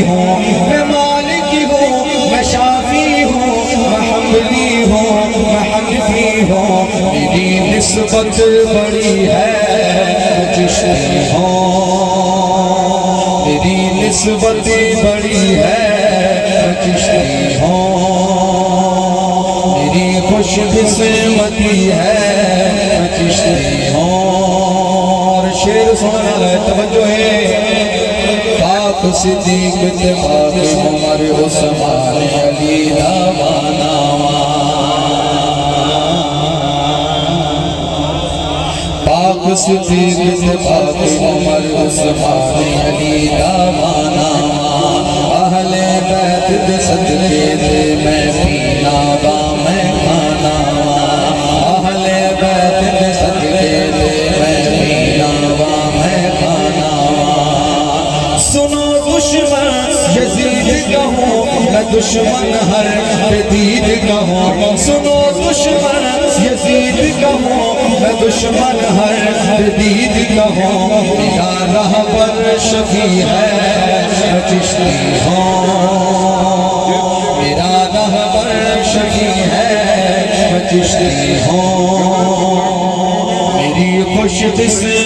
हूँ, मैं मालिकी हूँ, मैं शाफी हूँ, मैं हम्बली हूँ, मैं हनफी हूँ। मेरी निस्बत बड़ी है, मैं चिश्ती हूँ। मेरी निस्बत बड़ी है, मैं चिश्ती हूँ। मेरी खुशकिस्मती है, मैं चिश्ती हूँ। और शेर सुनना है, तवज्जो है। पाक सिद्दीक इत्तेफाक उमर उस्मान अली दामाना। पाक सिद्दीक इत्तेफाक उमर उस्मान अली दामाना। अहले बैत दे सदके दे मैं पीना वा मैं खाना। अहले बैत दे सदके दे मैं पीना वा मैं खाना। सुनो दुश्मन यजीद कहूँ, मैं दुश्मन हर जदीद कहूँ। सुनो दुश्मन यजीद कहूँ, मैं दुश्मन हर जदीद कहूँ। मेरा रहबर शफी है, मैं चिश्ती हूँ। मेरा रहबर शफी है, मैं चिश्ती हूँ। मेरी खुशकिस्मती